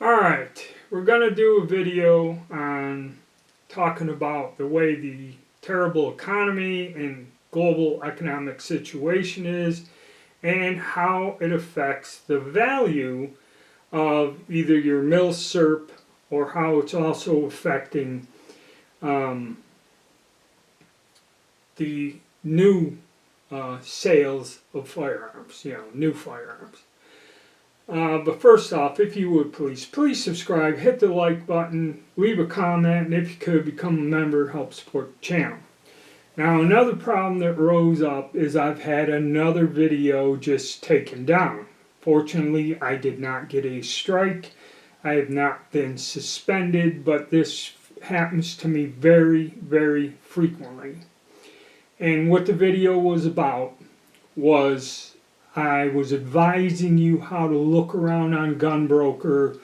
Alright, we're going to do a video on talking about the way the terrible economy and global economic situation is and how it affects the value of either your milsurp or how it's also affecting the new sales of firearms, new firearms. But first off, if you would please subscribe, hit the like button, leave a comment, and if you could, become a member, help support the channel. Now, another problem that rose up is I've had another video just taken down. Fortunately, I did not get a strike. I have not been suspended, but this happens to me very, very frequently. And what the video was about was I was advising you how to look around on GunBroker,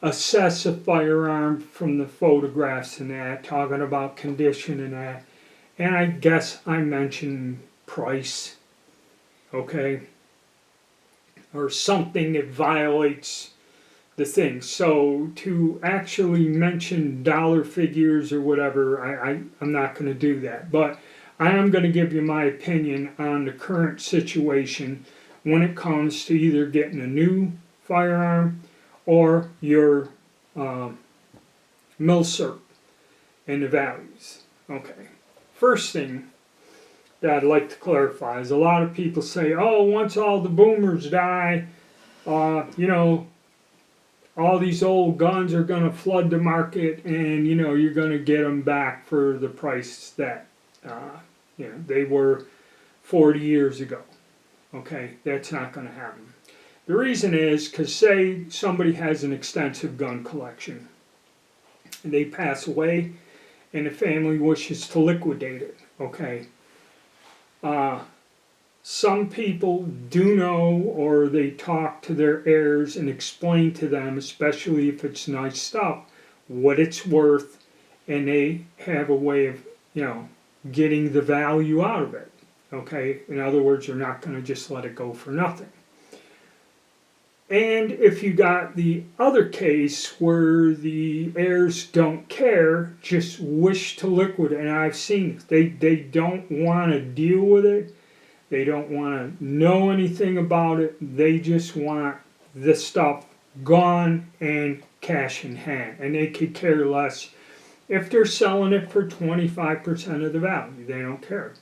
assess a firearm from the photographs and that, talking about condition and that. And I guess I mentioned price, okay? Or something that violates the thing. So to actually mention dollar figures or whatever, I'm not going to do that. But I am going to give you my opinion on the current situation when it comes to either getting a new firearm or your milsurp and the values. Okay. First thing that I'd like to clarify is a lot of people say, oh, once all the boomers die, all these old guns are going to flood the market and, you're going to get them back for the price that, they were 40 years ago. Okay, that's not going to happen. The reason is because say somebody has an extensive gun collection and they pass away and the family wishes to liquidate it. Okay, some people do know or they talk to their heirs and explain to them, especially if it's nice stuff, what it's worth, and they have a way of, getting the value out of it. Okay, in other words, you're not going to just let it go for nothing. And if you got the other case where the heirs don't care, just wish to liquidate, and I've seen it, they don't want to deal with it, they don't want to know anything about it, they just want the stuff gone and cash in hand, and they could care less if they're selling it for 25% of the value, they don't care.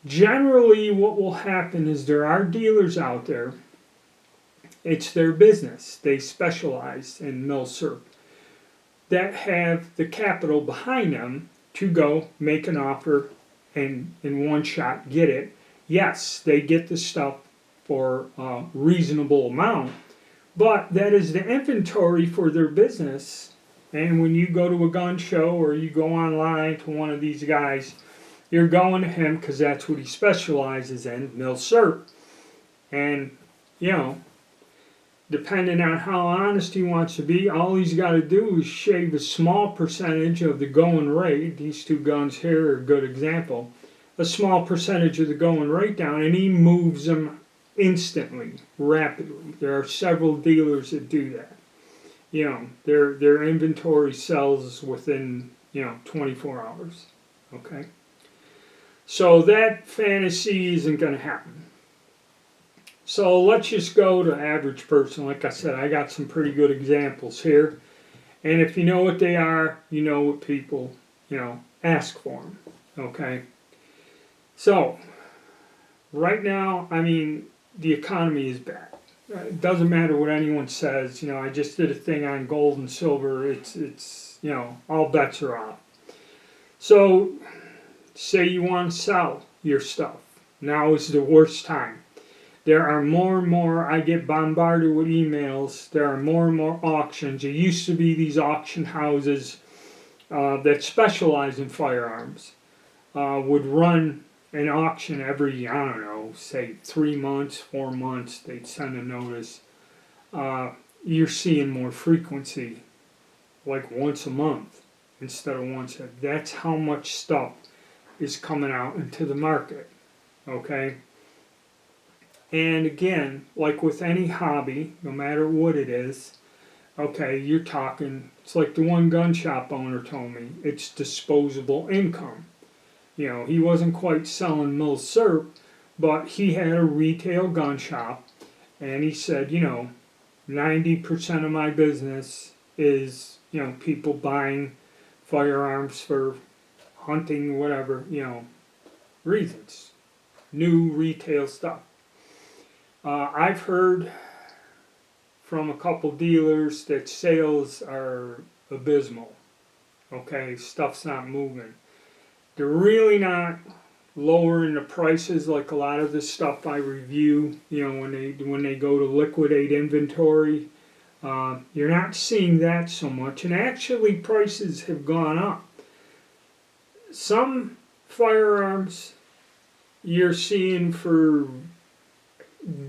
Generally, what will happen is there are dealers out there, it's their business, they specialize in milsurp, that have the capital behind them to go make an offer and in one shot get it. Yes, they get the stuff for a reasonable amount, but that is the inventory for their business. And when you go to a gun show or you go online to one of these guys, you're going to him because that's what he specializes in, milsurp. And, depending on how honest he wants to be, all he's got to do is shave a small percentage of the going rate. These two guns here are a good example. A small percentage of the going rate down, and he moves them instantly, rapidly. There are several dealers that do that. Their inventory sells within, 24 hours. Okay? So that fantasy isn't going to happen. So let's just go to average person. Like I said, I got some pretty good examples here. And if you know what they are, you know what people, ask for them. Okay? So, right now, the economy is bad. It doesn't matter what anyone says. I just did a thing on gold and silver. It's all bets are off. So, say you want to sell your stuff. Now is the worst time. There are more and more, I get bombarded with emails, there are more and more auctions. It used to be these auction houses that specialize in firearms would run an auction every, say 3 months, 4 months, they'd send a notice. You're seeing more frequency, like once a month instead of once a. That's how much stuff is coming out into the market, okay? And again, like with any hobby, no matter what it is, okay, you're talking, it's like the one gun shop owner told me, it's disposable income. You know, he wasn't quite selling milsurp, but he had a retail gun shop, and he said, 90% of my business is, people buying firearms for hunting, whatever, reasons. New retail stuff. I've heard from a couple dealers that sales are abysmal. Okay, stuff's not moving. They're really not lowering the prices like a lot of the stuff I review. When they go to liquidate inventory, you're not seeing that so much. And actually, prices have gone up. Some firearms you're seeing for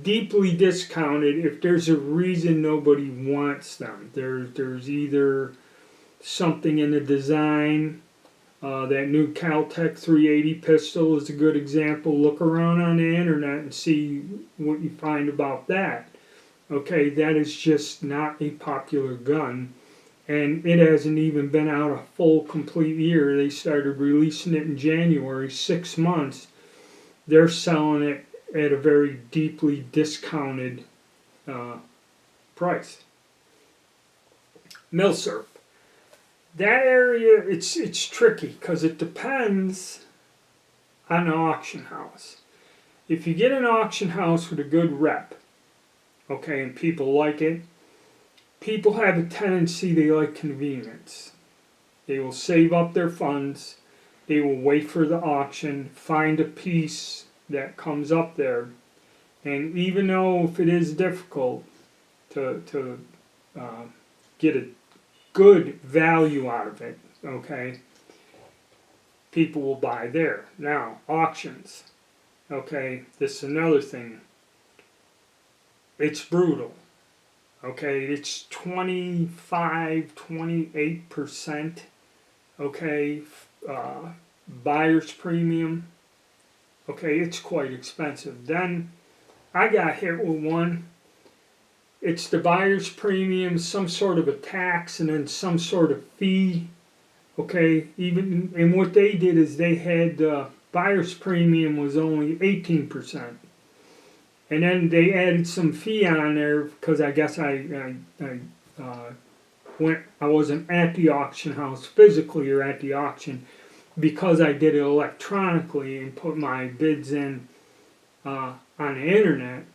deeply discounted if there's a reason nobody wants them. There's either something in the design. That new Caltech 380 pistol is a good example. Look around on the internet and see what you find about that. Okay, that is just not a popular gun, and it hasn't even been out a full complete year. They started releasing it in January, 6 months. They're selling it at a very deeply discounted price. Milsurp. That area, it's tricky because it depends on the auction house. If you get an auction house with a good rep, okay, and people like it, people have a tendency, they like convenience. They will save up their funds, they will wait for the auction, find a piece that comes up there, and even though if it is difficult to get a good value out of it, okay, people will buy there. Now, auctions, okay, this is another thing. It's brutal, okay, it's 28%, okay, buyer's premium, okay, it's quite expensive. Then I got hit with one. It's the buyer's premium, some sort of a tax, and then some sort of fee. Okay, and what they did is they had buyer's premium was only 18%, and then they added some fee on there because I guess I wasn't at the auction house physically or at the auction because I did it electronically and put my bids in on the internet.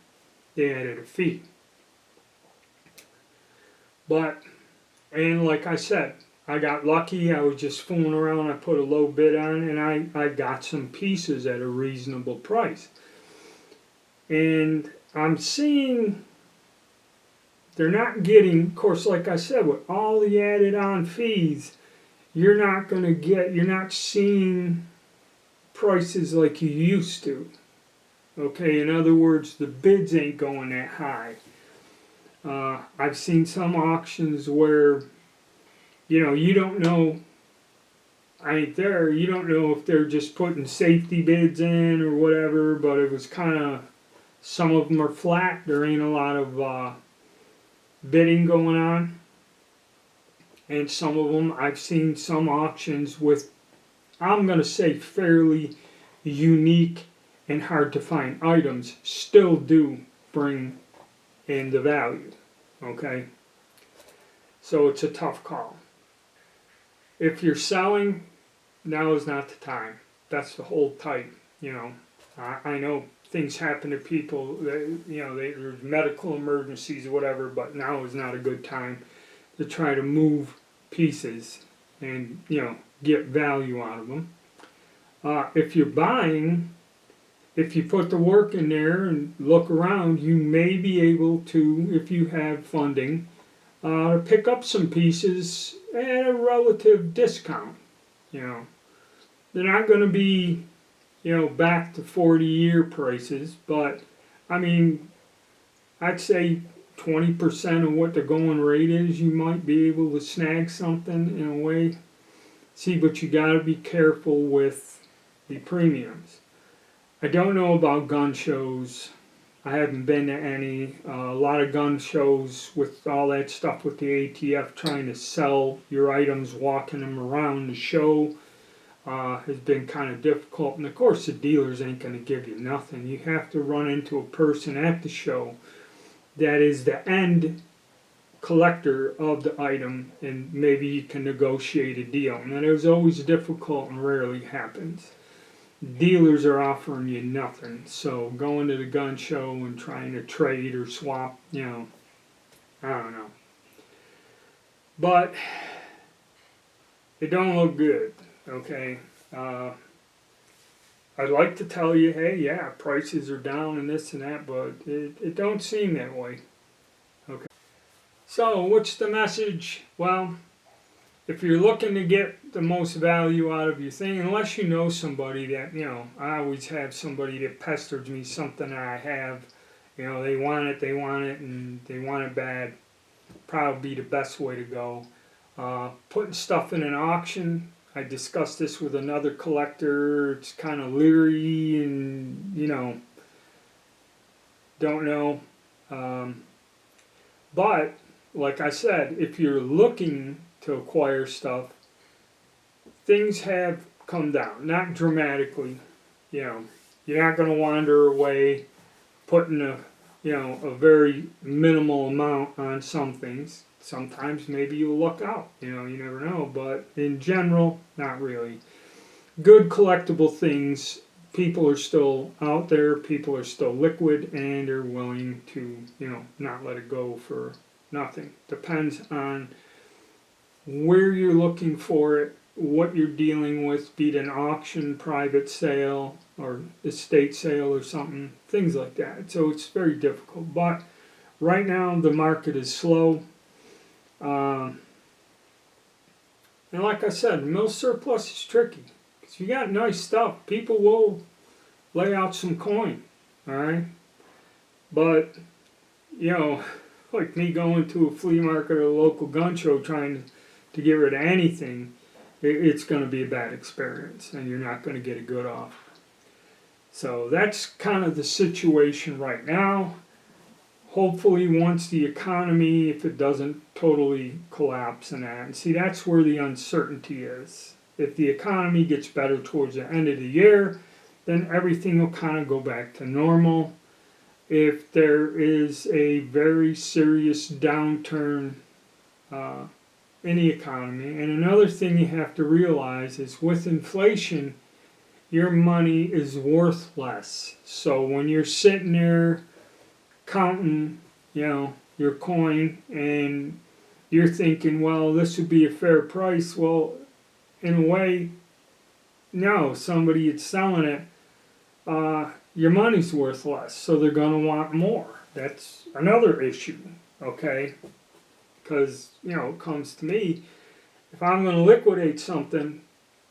They added a fee. And like I said, I got lucky. I was just fooling around. I put a low bid on, and I got some pieces at a reasonable price. And I'm seeing they're not getting, of course, like I said, with all the added on fees, you're not seeing prices like you used to. Okay, in other words, the bids ain't going that high. I've seen some auctions where, you don't know, you don't know if they're just putting safety bids in or whatever, but it was kind of, some of them are flat, there ain't a lot of bidding going on, and some of them, I've seen some auctions with, I'm going to say fairly unique and hard to find items, still do bring in the value, okay? So it's a tough call. If you're selling, now is not the time. That's the hold tight, I know things happen to people, there's medical emergencies or whatever, but now is not a good time to try to move pieces and, get value out of them. If you're buying, if you put the work in there and look around, you may be able to, if you have funding, pick up some pieces at a relative discount. They're not going to be, back to 40-year prices, but I'd say 20% of what the going rate is, you might be able to snag something in a way. See, but you got to be careful with the premiums. I don't know about gun shows I haven't been to any. A lot of gun shows with all that stuff with the ATF trying to sell your items, walking them around the show has been kind of difficult. And of course, the dealers ain't going to give you nothing. You have to run into a person at the show that is the end collector of the item, and maybe you can negotiate a deal. And that is always difficult and rarely happens. Dealers are offering you nothing, so going to the gun show and trying to trade or swap, I don't know. But it don't look good, okay? I'd like to tell you, hey, yeah, prices are down and this and that, but it don't seem that way. Okay. So what's the message? Well, if you're looking to get the most value out of your thing, unless you know somebody that, I always have somebody that pesters me something that I have, they want it, and they want it bad. Probably be the best way to go. Putting stuff in an auction, I discussed this with another collector. It's kind of leery and, don't know. But, like I said, if you're looking to acquire stuff, things have come down. Not dramatically, You're not going to wander away putting a very minimal amount on some things. Sometimes maybe you'll luck out, you never know, but in general, not really. Good collectible things, people are still out there, people are still liquid, and are willing to, not let it go for nothing. Depends on where you're looking for it, what you're dealing with, be it an auction, private sale, or estate sale or something, things like that. So it's very difficult. But right now the market is slow. And like I said, mill surplus is tricky. Because you got nice stuff, people will lay out some coin, alright? But, like me going to a flea market or a local gun show trying to get rid of anything, it's going to be a bad experience and you're not going to get a good offer. So that's kind of the situation right now. Hopefully once the economy, if it doesn't totally collapse and see, that's where the uncertainty is. If the economy gets better towards the end of the year, then everything will kind of go back to normal. If there is a very serious downturn in the economy, and another thing you have to realize is with inflation, your money is worth less. So when you're sitting there counting, your coin, and you're thinking, well, this would be a fair price. Well, in a way, no. Somebody that's selling it, your money's worth less, so they're going to want more. That's another issue, okay? Because, it comes to me, if I'm going to liquidate something,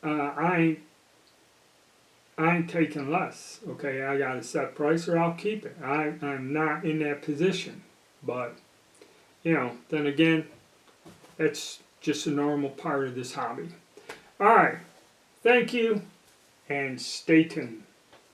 I ain't taking less, okay? I got a set price or I'll keep it. I'm not in that position. But, then again, that's just a normal part of this hobby. Alright, thank you, and stay tuned.